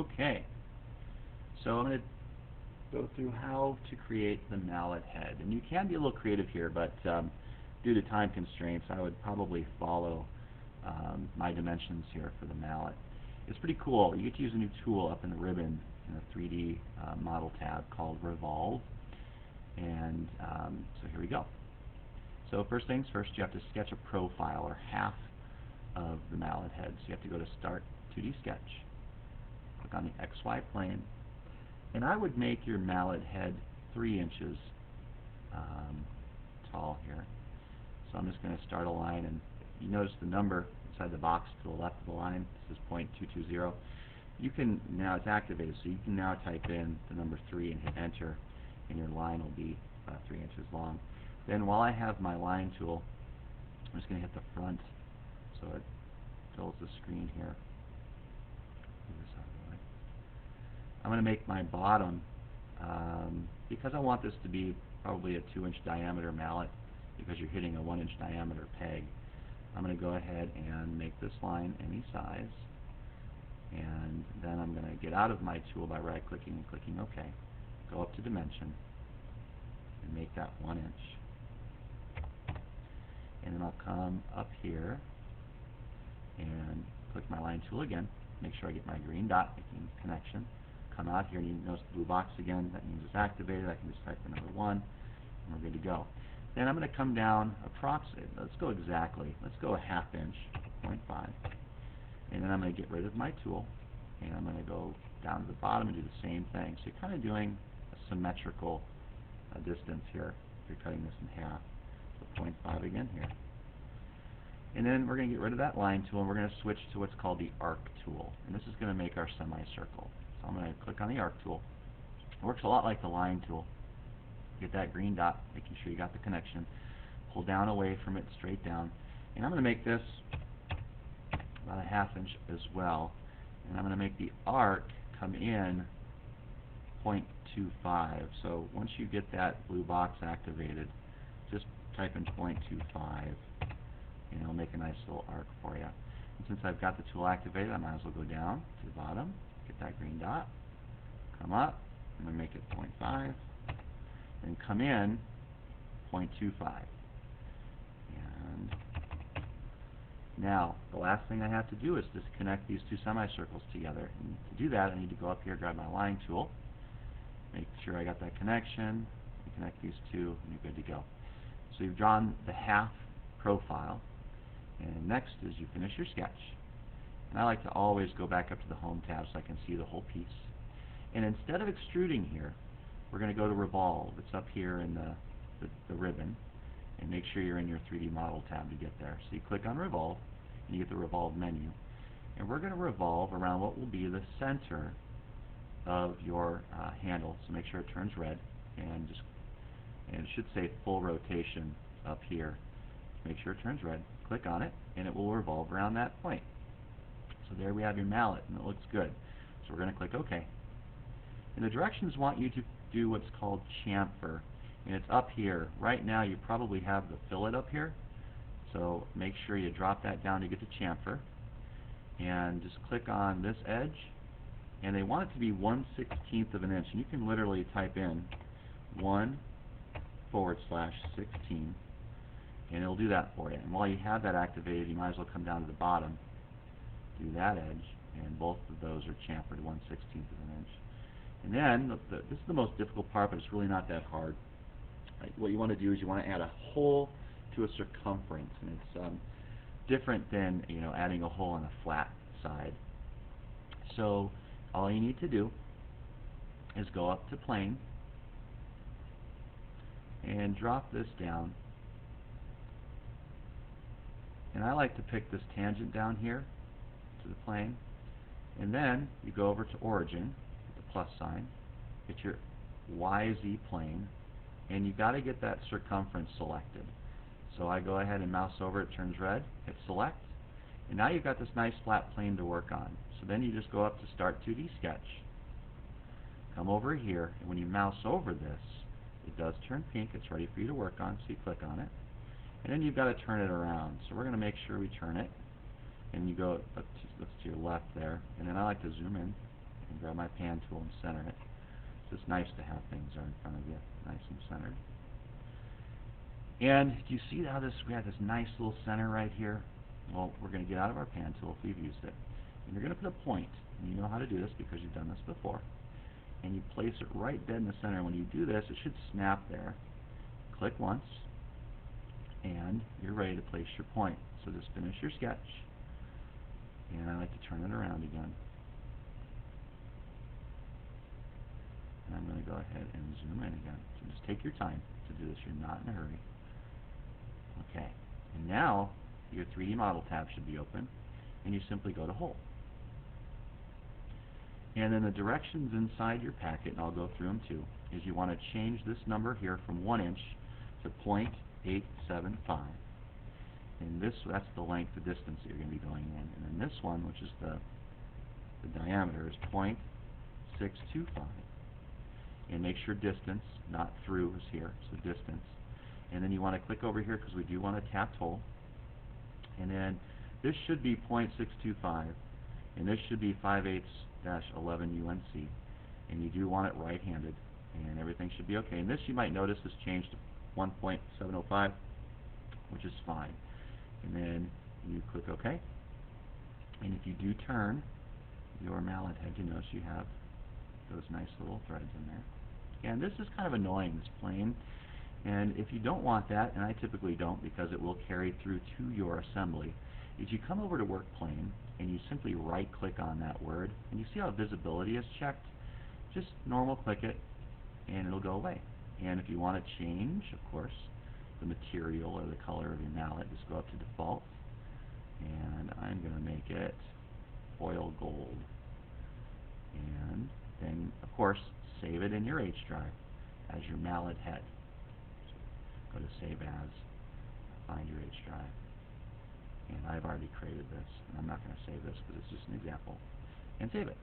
Okay, so I'm going to go through how to create the mallet head. And you can be a little creative here, but due to time constraints, I would probably follow my dimensions here for the mallet. It's pretty cool. You get to use a new tool up in the ribbon in the 3D model tab called Revolve. And so here we go. So first things first, you have to sketch a profile, or half of the mallet head. So you have to go to Start 2D Sketch. Click on the XY plane. And I would make your mallet head 3 inches tall here. So I'm just going to start a line, and you notice the number inside the box to the left of the line. This is 0.220. You can now, it's activated, so you can now type in the number 3 and hit enter, and your line will be 3 inches long. Then while I have my line tool, I'm just going to hit the front so it fills the screen here. I'm going to make my bottom, because I want this to be probably a 2-inch diameter mallet, because you're hitting a 1-inch diameter peg. I'm going to go ahead and make this line any size, and then I'm going to get out of my tool by right-clicking and clicking OK. Go up to dimension and make that 1 inch. And then I'll come up here and click my line tool again. Make sure I get my green dot, making connection. Come out here and you notice the blue box again. That means it's activated. I can just type the number 1 and we're good to go. Then I'm going to come down approximately. Let's go exactly. Let's go a 1/2 inch, 0.5. And then I'm going to get rid of my tool and I'm going to go down to the bottom and do the same thing. So you're kind of doing a symmetrical distance here. You're cutting this in half. So 0.5 again here. And then we're going to get rid of that line tool and we're going to switch to what's called the arc tool. And this is going to make our semicircle. So I'm going to click on the arc tool. It works a lot like the line tool. Get that green dot, making sure you got the connection. Pull down away from it, straight down. And I'm going to make this about a 1/2 inch as well. And I'm going to make the arc come in 0.25. So once you get that blue box activated, just type in 0.25 and it'll make a nice little arc for you. And since I've got the tool activated, I might as well go down to the bottom, get that green dot, come up, I'm going to make it 0.5, and come in 0.25. And now, the last thing I have to do is just connect these two semicircles together. And to do that, I need to go up here, grab my line tool, make sure I got that connection, and connect these two, and you're good to go. So you've drawn the half profile, and next is you finish your sketch. And I like to always go back up to the Home tab so I can see the whole piece. And instead of extruding here, we're going to go to Revolve. It's up here in the ribbon. And make sure you're in your 3D model tab to get there. So you click on Revolve, and you get the Revolve menu. And we're going to revolve around what will be the center of your handle. So make sure it turns red. And it should say full rotation up here. Make sure it turns red. Click on it, and it will revolve around that point. So there we have your mallet, and it looks good. So we're going to click OK. And the directions want you to do what's called chamfer, and it's up here. Right now you probably have the fillet up here, so make sure you drop that down to get to chamfer, and just click on this edge, and they want it to be 1/16 of an inch, and you can literally type in 1/16, and it'll do that for you. And while you have that activated, you might as well come down to the bottom, do that edge, and both of those are chamfered 1/16 of an inch. And then, this is the most difficult part, but it's really not that hard. What you want to do is you want to add a hole to a circumference, and it's different than adding a hole on a flat side. So all you need to do is go up to plane and drop this down. And I like to pick this tangent down here to the plane, and then you go over to origin, plus sign, get your YZ plane, and you got to get that circumference selected. So I go ahead and mouse over, it turns red, hit select, and now you've got this nice flat plane to work on. So then you just go up to Start 2D Sketch, come over here, and when you mouse over this, it does turn pink, it's ready for you to work on, so you click on it, and then you've got to turn it around. So we're going to make sure we turn it, and you go up to your left there, and then I like to zoom in and grab my pan tool and center it. So it's nice to have things are in front of you, nice and centered. And do you see how we have this nice little center right here? Well, we're going to get out of our pan tool if we've used it. And you're going to put a point. And you know how to do this because you've done this before. And you place it right dead in the center. When you do this, it should snap there. Click once, and you're ready to place your point. So just finish your sketch. And I like to turn it around again. And I'm going to go ahead and zoom in again. So just take your time to do this. You're not in a hurry. Okay. And now your 3D model tab should be open, and you simply go to Hole. And then the directions inside your packet, and I'll go through them too, is you want to change this number here from 1 inch to 0.875. And that's the length, the distance that you're going to be going in. And then this one, which is the diameter, is 0.625. And make sure distance, not through, is here, so distance. And then you want to click over here because we do want a tapped hole. And then this should be 0.625, and this should be 5/8-11 UNC. And you do want it right-handed, and everything should be okay. And this, you might notice, has changed to 1.705, which is fine. And then you click OK. And if you do turn your mallet head, you notice you have those nice little threads in there. And this is kind of annoying, this plane. And if you don't want that, and I typically don't because it will carry through to your assembly, is you come over to Work Plane and you simply right-click on that word, and you see how visibility is checked? Just normal click it, and it'll go away. And if you want to change, of course, the material or the color of your mallet, just go up to Default, and I'm going to make it foil gold. And then, of course, save it in your H drive as your mallet head. So go to Save As, find your H drive, and I've already created this, and I'm not going to save this because it's just an example, and save it.